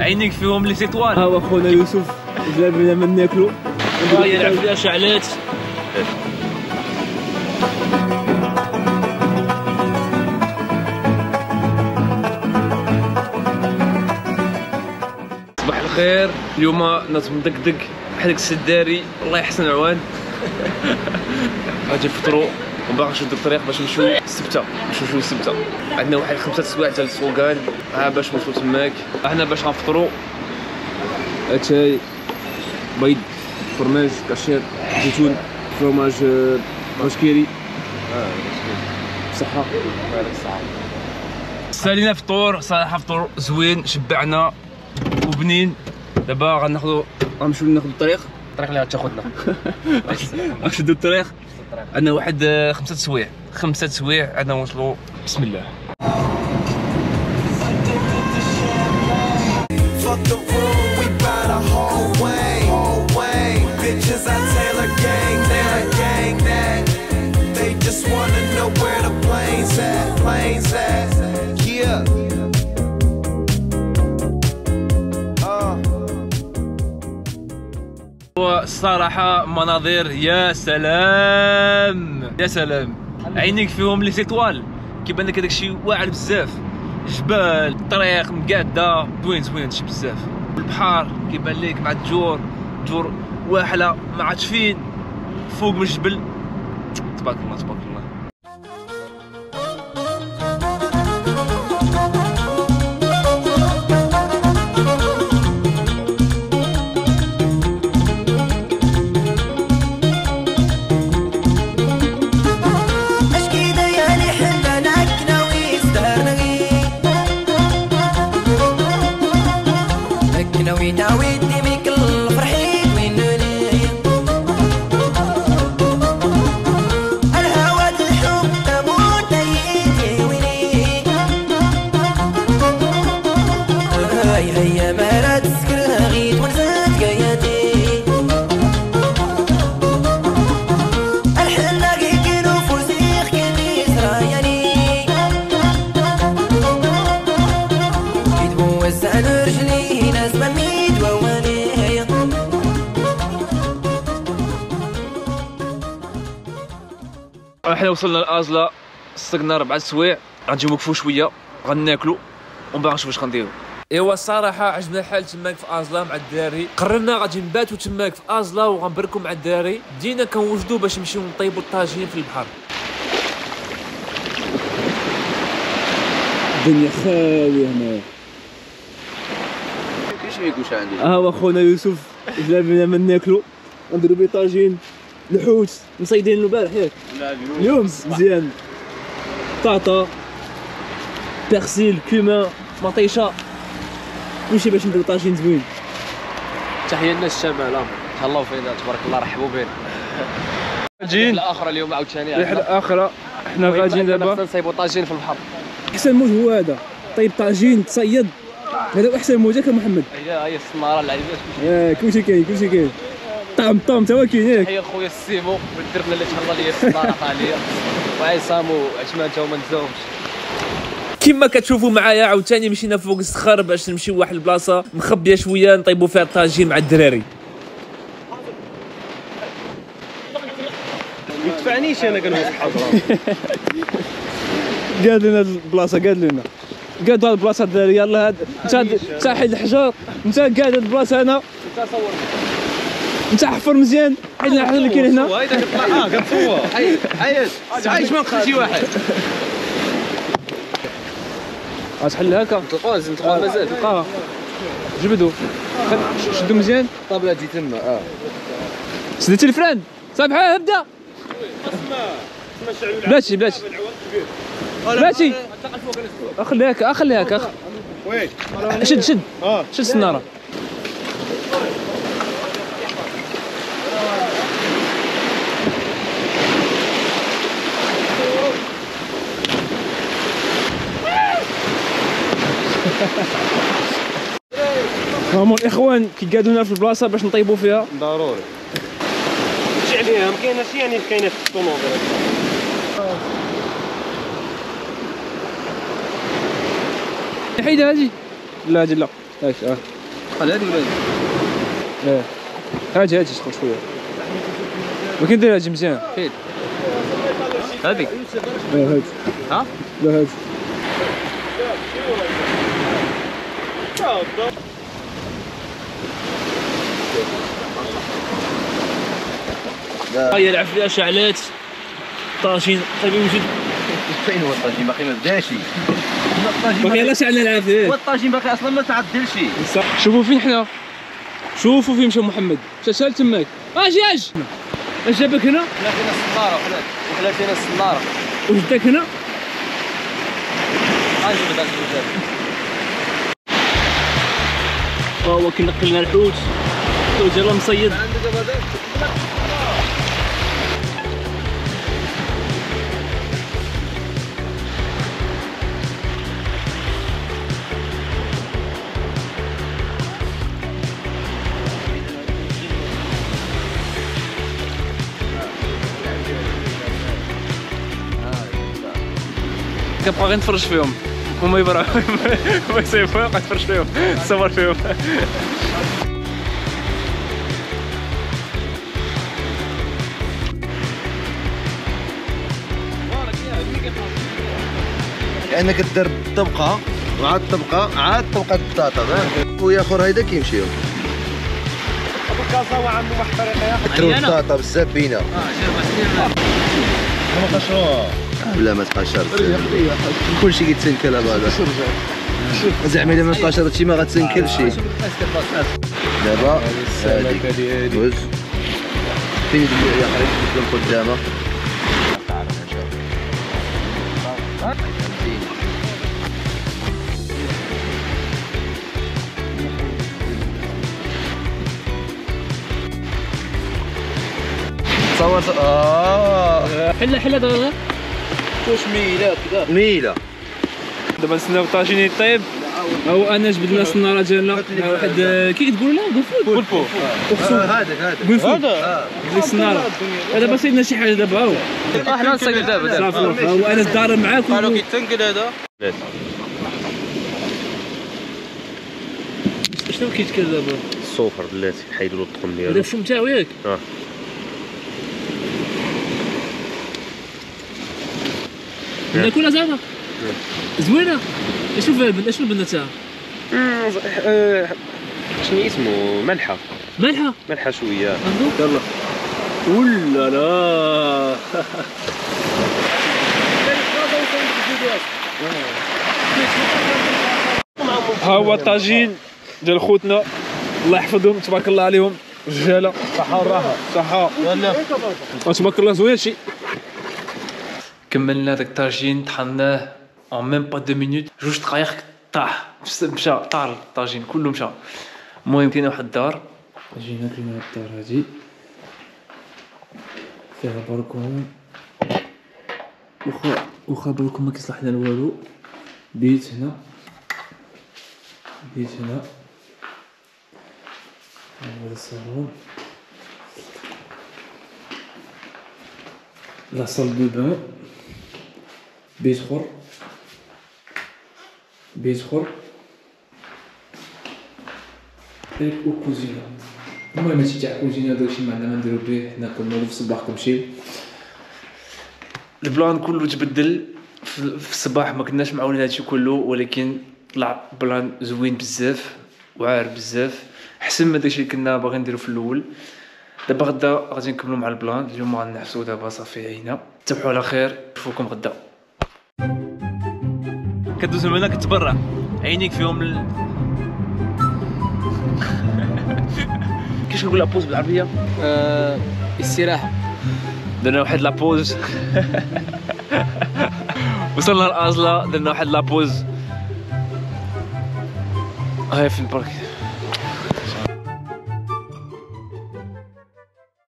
عينيك فيهم لي سيطوال. ها هو خونا يوسف جاب لنا من ناكلو يلعب فيها شعلات. صباح الخير. اليوم ناس مدقدق بحال داك السداري، الله يحسن العوان. غادي نفطروا وباغي نشدو الطريق باش نمشيو السبته، السبته. عندنا واحد 5 سوايع تاع السوقان باش نوصلوا تماك. احنا باش غنفطروا اتاي بيض، فرماج، كاشير، زيتون، فرماج كيري. بصحة. سالينا فطور صراحه، فطور زوين، شبعنا وبنين. دابا غنمشيو ناخذ الطريق اللي غتاخذنا. غنشدو الطريق. عندنا واحد 5 سوايع عندنا نوصلوا. بسم الله. والصراحة مناظر يا سلام يا سلام، عينيك فيهم لي سيطوال. كيبان لك هذاك الشيء واعر بزاف، جبال، الطريق مقاده، زوين هادشي بزاف. البحر كيبان لك مع الجور واحله ما عرفتش فين، فوق من الجبل. تبارك الله تبارك الله. احنا وصلنا لازلا، صقنا 4 سوايع، غنجيو نوقفوا شويه، غناكلوا ومن بعد نشوف واش غنديروا. ايوا الصراحه عجبنا الحال تماك في ازلا مع الدراري. قررنا غادي نباتوا تماك في ازلا وغنبركوا مع الدراري. بدينا كنوجدوا باش نمشيو نطيبوا الطاجين في البحر. الدنيا خاويه هنا. كيفاش عندي؟ ها هو خونا يوسف جاب لنا من ناكلو ونديرو بيه طاجين، الحوت مصيدين البارح ياك؟ لا اليوم مزيان. طاطا، بيرسيل، كومان، مطيشه، كلشي باش نديرو طاجين زوين. تحيه للناس الشمال، تهلاو فينا تبارك الله، رحبوا بنا. جين رحله اخرى اليوم عاوتاني، رحله اخرى. حنا غاديين دابا نصايبوا طاجين في البحر. احسن موج هو هذا، طيب طاجين تصيد، هذا احسن موج ياك محمد. هي السناره العيبات كلشي كاين. طعم تا هو كاين ياك. تحيه خويا السيمو ودرنا اللي تهلا ليا السناره حاليا، وعصام وعثمان تا هما نزاهمش. كما كتشوفوا معايا عاوتاني مشينا فوق الصخر باش نمشيو لواحد البلاصه مخبيه شويه نطيبوا فيها الطاجين مع الدراري. ما تدفعنيش انا كنوقف الحضره. قال لنا البلاصه، قال هاد البلاصه الدراري، يلاه هاد انت حيد الحجر، انت قاعد هاد البلاصه هنا، انت صور انت حفر مزيان، حيد الحجر اللي كاين هنا. هيدا كطلع كنصور. عايش ما نقتل شي واحد. غتحل هكا نطلقوها لازم نطلقوها مازال. جبدو شدو مزيان. الطابله تجي تما. سديتي الفران صافي، ابدا. بلاتي خليها هكا. شد السناره. هما الاخوان كيقادونا في البلاصه باش نطيبوا فيها. ضروري ماشي عليها، ما كايناش يعني كاينه في الطوموبيل. حيدها هادي. لا هادي لا. هاك قال هذه ولا هادي شغل شويه ولكن دير هادي مزيان فين هذيك هادي ها لا هادي هيا العفريه شعلات طاجين طيب يوجد فين هو الطاجين باقي ما بداش باقي يلاه شعلنا العافيه هو الطاجين باقي اصلا ما تعدلش شوفوا فين حنا شوفوا فين مشى محمد مشى شال تماك اجي اش جابك هنا حنا فينا الصناره وحنا فينا الصناره وجدك هنا اجي بدا الجوجات هو كنقل لنا الحوت يلاه مصيد كنبقى غير نتفرج فيهم هما يبراو هما يصيفوا نبقى نتفرج فيهم نصور فيهم لانك دير طبقه وعاد طبقه عاد طبقه بطاطا ويا اخر هيدا كيمشيو ابو كازا وعمو محترقه كثروا البطاطا بزاف بينا لا ما تقاشرش كلشي كيتسنكل هذا زعما الا ما تقاشرتش ما غتسنكلش دابا هذيك دوز فين يا خريج تبدا قدامه صورت حلا دابا واش ميله كذا ميله دابا نستناو الطاجين يطيب او انا جبدنا الصناره ديالنا واحد كي تقول لا قلفو هذاك هذا الصناره دابا صيدنا شي حاجه دابا هاو حنا نصيد دابا صافي هو انا دار معاكم قالوا كيتنقل هذا شنو كيتكل دابا الصوفر بلاتي حيدوا له الطقم هذا ديالو الفم تاعو ياك ناكلها زعما زوينه شوف شنو البنه تاعها شنو اسمه ملحه مالحه شويه يلا ولا لا ها هو الطاجين ديال خوتنا الله يحفظهم تبارك الله عليهم رجاله صحه وراحه صحه يلا تبارك الله زوين هادشي كملنا داك الطاجين طحناه en même pas 2 minutes جوج دقائق طاح مشى طار الطاجين كله مشى المهم كاينه واحد الدار جينا كاينه هاد الدار هادي فيها بالكون واخا بالكون ما كيصلح لنا والو بيت هنا هذا الصالون لا صال دو بان بيت اخر وكوزينه المهم هادشي تاع كوزينه داكشي ما عندنا ما نديرو به حنا كنوضو في الصباح كنمشيو البلان كله تبدل في الصباح ما كناش معاونين هادشي كله ولكن طلع بلان زوين بزاف واعر بزاف احسن من داكشي اللي كنا باغيين نديرو في الاول دابا غدا غادي نكملوا مع البلان اليوم غنحسوا دابا صافي عينا تصبحوا على خير نشوفكم غدا كدوز من هنا كتبرع عينيك فيهم كيفاش نقول لابوز بالعربيه استراحه درنا واحد لابوز وصلنا لازلا درنا واحد لابوز هاي في البارك